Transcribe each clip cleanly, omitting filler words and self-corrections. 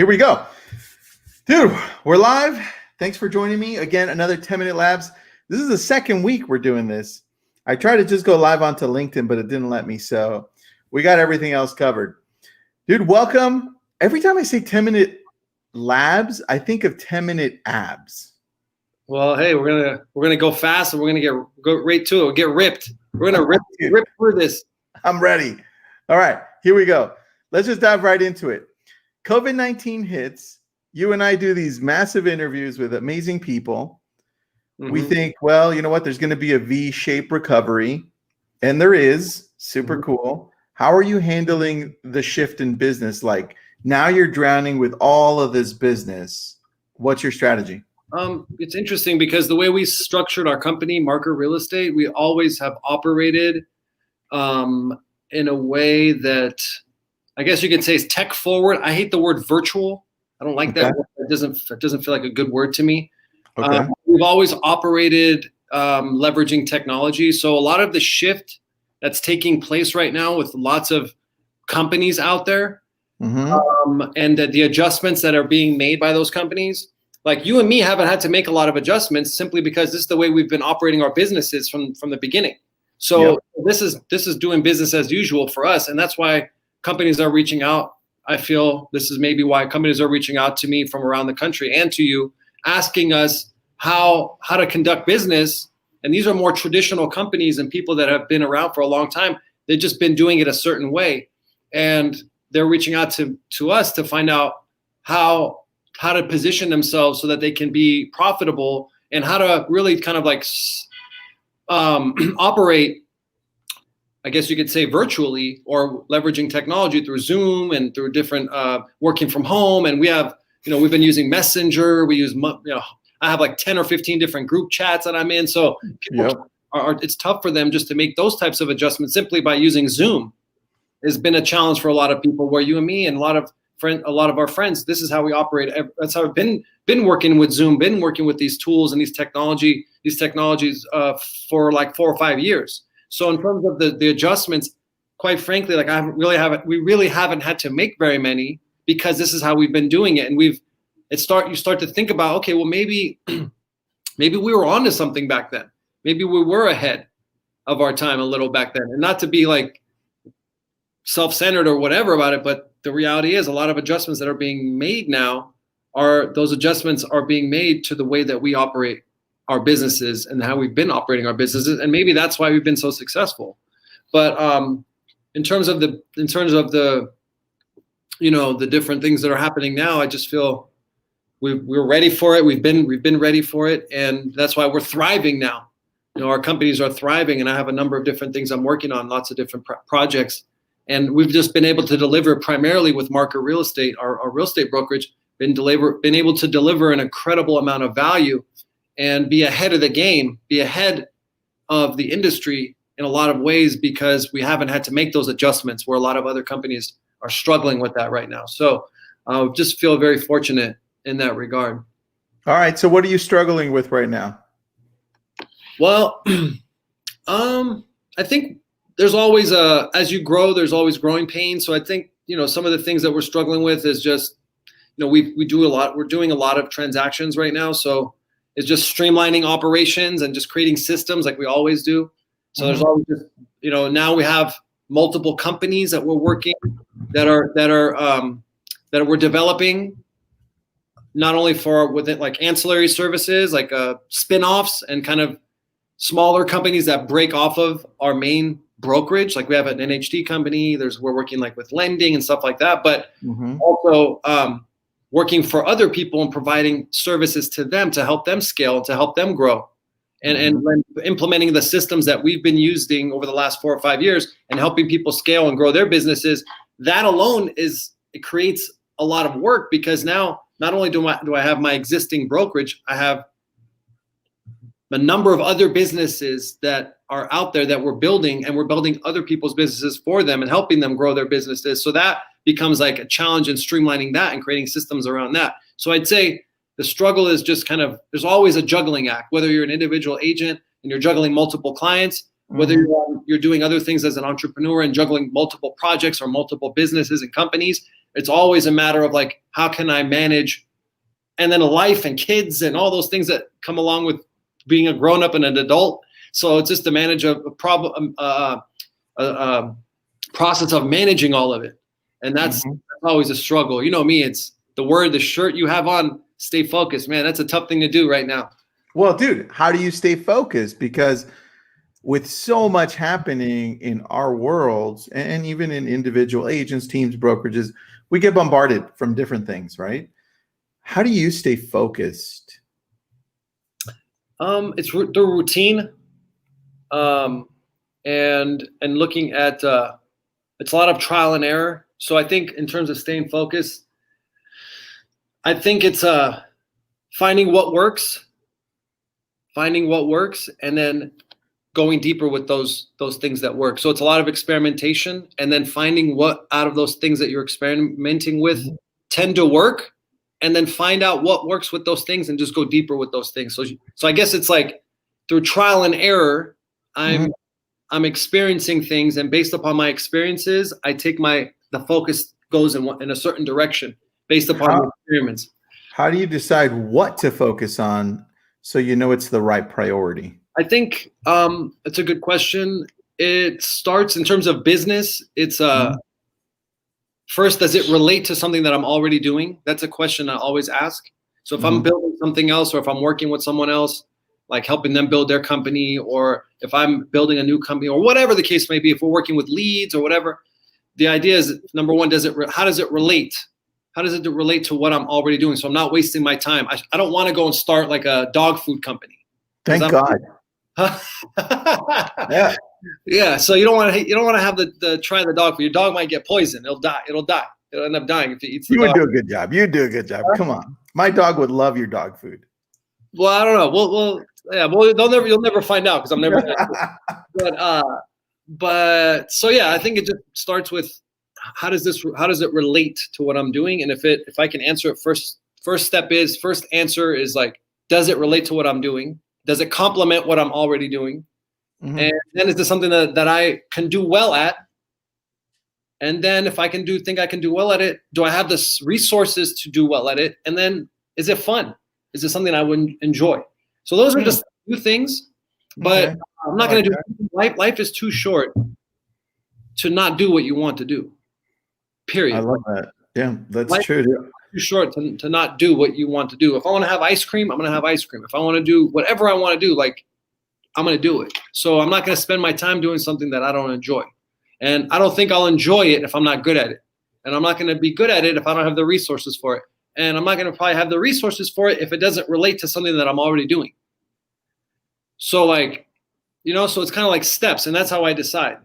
Here we go. Dude, we're live. Thanks for joining me. Again, another 10-Minute Labs. This is the second week we're doing this. I tried to just go live onto LinkedIn, but it didn't let me. So we got everything else covered. Dude, welcome. Every time I say 10-Minute Labs, I think of 10-Minute Abs. Well, hey, we're gonna go fast and we're gonna go right to it. We'll get ripped. We're gonna rip through this. I'm ready. All right, here we go. Let's just dive right into it. COVID-19 hits. You and I do these massive interviews with amazing people. Mm-hmm. We think, well, you know what? There's going to be a V-shaped recovery, and there is. Super cool. How are you handling the shift in business? Like now you're drowning with all of this business. What's your strategy? It's interesting because the way we structured our company, Marker Real Estate, we always have operated in a way that I guess you could say is tech forward. I hate the word virtual. I don't like that word. It doesn't feel like a good word to me. Okay. We've always operated leveraging technology. So a lot of the shift that's taking place right now with lots of companies out there, and the adjustments that are being made by those companies, like you and me haven't had to make a lot of adjustments simply because this is the way we've been operating our businesses from the beginning. So this is doing business as usual for us, and that's why companies are reaching out. I feel this is maybe why companies are reaching out to me from around the country and to you, asking us how to conduct business. And these are more traditional companies and people that have been around for a long time. They've just been doing it a certain way, and they're reaching out to us to find out how to position themselves so that they can be profitable and how to really kind of like operate, I guess you could say virtually, or leveraging technology through Zoom and through different working from home. And we have, we've been using Messenger. We use, I have like 10 or 15 different group chats that I'm in. So people it's tough for them just to make those types of adjustments simply by using Zoom. It's been a challenge for a lot of people, where you and me and a lot of our friends, this is how we operate. That's how I've been working with Zoom, been working with these tools and these technologies for like 4 or 5 years. So in terms of the adjustments, quite frankly, like we really haven't had to make very many, because this is how we've been doing it. And you start to think about, okay, well, maybe we were onto something back then. Maybe we were ahead of our time a little back then, and not to be like self-centered or whatever about it. But the reality is a lot of adjustments that are being made now those adjustments are being made to the way that we operate our businesses and how we've been operating our businesses, and maybe that's why we've been so successful. But in terms of the the different things that are happening now, I just feel we're ready for it. We've been ready for it, and that's why we're thriving now. Our companies are thriving, and I have a number of different things I'm working on, lots of different projects, and we've just been able to deliver primarily with Marker Real Estate, our real estate brokerage, been able to deliver an incredible amount of value and be ahead of the game, be ahead of the industry in a lot of ways, because we haven't had to make those adjustments where a lot of other companies are struggling with that right now. So I just feel very fortunate in that regard. All right. So what are you struggling with right now? Well, I think there's always as you grow, there's always growing pains. So I think, some of the things that we're struggling with is just, we're doing a lot of transactions right now. So it's just streamlining operations and just creating systems like we always do. So there's always just, now we have multiple companies that we're working that we're developing, not only for within like ancillary services, like spin-offs and kind of smaller companies that break off of our main brokerage. Like we have an NHT company, we're working like with lending and stuff like that, but also working for other people and providing services to them to help them scale, to help them grow, and implementing the systems that we've been using over the last 4 or 5 years and helping people scale and grow their businesses. That alone it creates a lot of work, because now not only do I have my existing brokerage, I have a number of other businesses that are out there that we're building, and we're building other people's businesses for them and helping them grow their businesses. So that becomes like a challenge in streamlining that and creating systems around that. So I'd say the struggle is just kind of, there's always a juggling act, whether you're an individual agent and you're juggling multiple clients, whether you're doing other things as an entrepreneur and juggling multiple projects or multiple businesses and companies. It's always a matter of like, how can I manage, and then a life and kids and all those things that come along with being a grown up and an adult. So it's just to manage a problem, process of managing all of it. And that's always a struggle. You know me, it's the shirt you have on, stay focused, man. That's a tough thing to do right now. Well, dude, how do you stay focused? Because with so much happening in our worlds and even in individual agents, teams, brokerages, we get bombarded from different things, right? How do you stay focused? It's the routine, and looking at it's a lot of trial and error. So I think in terms of staying focused, I think it's finding what works, and then going deeper with those things that work. So it's a lot of experimentation, and then finding what out of those things that you're experimenting with tend to work, and then find out what works with those things and just go deeper with those things. So I guess it's like through trial and error, I'm experiencing things, and based upon my experiences, I take the focus goes in a certain direction based upon the experiments. How do you decide what to focus on so you know it's the right priority? I think it's a good question. It starts in terms of business. It's first, does it relate to something that I'm already doing? That's a question I always ask. So if I'm building something else, or if I'm working with someone else, like helping them build their company, or if I'm building a new company, or whatever the case may be, if we're working with leads or whatever, the idea is, number one, how does it relate? How does it relate to what I'm already doing? So I'm not wasting my time. I don't want to go and start like a dog food company. Thank God. Yeah. Yeah. So you don't want to have the try the dog food. Your dog might get poisoned. It'll die. It'll end up dying if it eats the dog. You would do a good job. You do a good job. Come on. My dog would love your dog food. Well, I don't know. You'll never find out, because I'm never but so yeah, I think it just starts with how does it relate to what I'm doing? And if I can answer it first answer is like, does it relate to what I'm doing? Does it complement what I'm already doing? And then is this something that I can do well at? And then if I think I can do well at it, do I have the resources to do well at it? And then is it fun? Is it something I would enjoy? So those are just a few things, but I'm not going to do life is too short to not do what you want to do. Period. I love that. Yeah, that's life true. Too short to not do what you want to do. If I want to have ice cream, I'm going to have ice cream. If I want to do whatever I want to do, like, I'm going to do it. So I'm not going to spend my time doing something that I don't enjoy. And I don't think I'll enjoy it if I'm not good at it. And I'm not going to be good at it if I don't have the resources for it. And I'm not going to probably have the resources for it if it doesn't relate to something that I'm already doing. So like, so it's kind of like steps, and that's how I decide.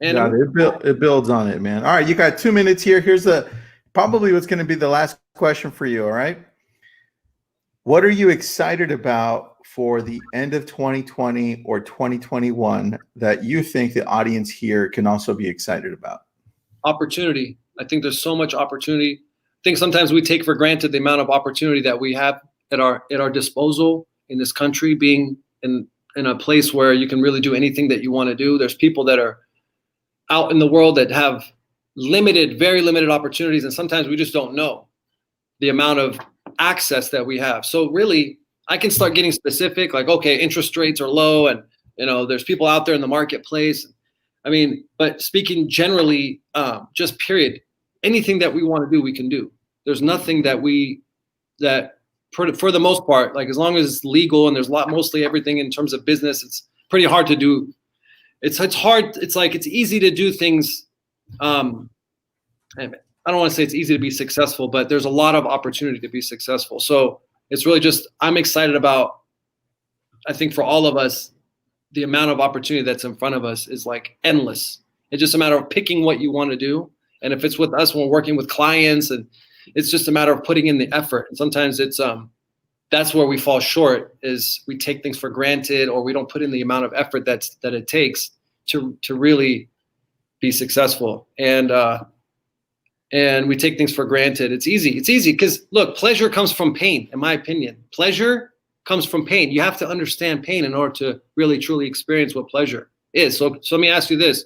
And it builds on it, man. All right, you got 2 minutes here. Here's probably what's going to be the last question for you. All right. What are you excited about for the end of 2020 or 2021 that you think the audience here can also be excited about? Opportunity. I think there's so much opportunity. I think sometimes we take for granted the amount of opportunity that we have at our disposal in this country, being in a place where you can really do anything that you want to do. There's people that are out in the world that have very limited opportunities, and sometimes we just don't know the amount of access that we have. So really, I can start getting specific, like, okay, interest rates are low, and there's people out there in the marketplace. I mean, but speaking generally, just period, anything that we want to do, we can do. There's nothing that for the most part, like, as long as it's legal, and there's mostly everything in terms of business, it's pretty hard to do. It's hard. It's like, it's easy to do things. I don't want to say it's easy to be successful, but there's a lot of opportunity to be successful. So it's really just, I'm excited about, I think for all of us, the amount of opportunity that's in front of us is like endless. It's just a matter of picking what you want to do. And if it's with us, when we're working with clients, and it's just a matter of putting in the effort. And sometimes it's, that's where we fall short, is we take things for granted, or we don't put in the amount of effort that it takes to really be successful. And we take things for granted. It's easy because, look, pleasure comes from pain, in my opinion. Pleasure comes from pain. You have to understand pain in order to really truly experience what pleasure is. So let me ask you this.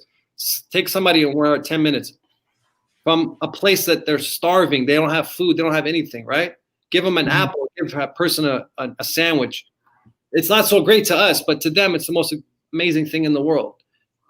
Take somebody, and we're at 10 minutes, from a place that they're starving. They don't have food. They don't have anything, right? Give them an apple. Give that person a sandwich. It's not so great to us, but to them, it's the most amazing thing in the world.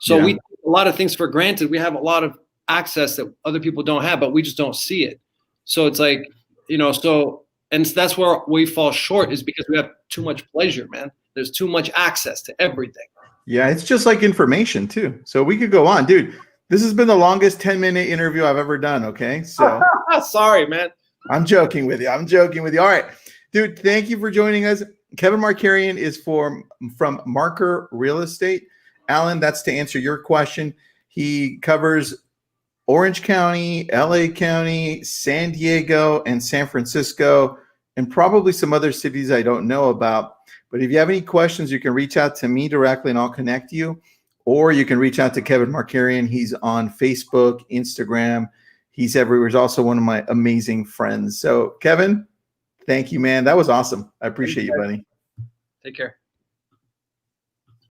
So we take a lot of things for granted. We have a lot of access that other people don't have, but we just don't see it. So it's like, and that's where we fall short, is because we have too much pleasure, man. There's too much access to everything. Yeah, it's just like information too. So we could go on, dude. This has been the longest 10-minute interview I've ever done. Okay, so sorry, man. I'm joking with you. All right, dude. Thank you for joining us. Kevin Markarian is from Marker Real Estate. Alan, that's to answer your question. He covers Orange County, LA County, San Diego, and San Francisco, and probably some other cities I don't know about. But if you have any questions, you can reach out to me directly and I'll connect you. Or you can reach out to Kevin Markarian. He's on Facebook, Instagram. He's everywhere. He's also one of my amazing friends. So, Kevin, thank you, man. That was awesome. I appreciate you, buddy. Take care.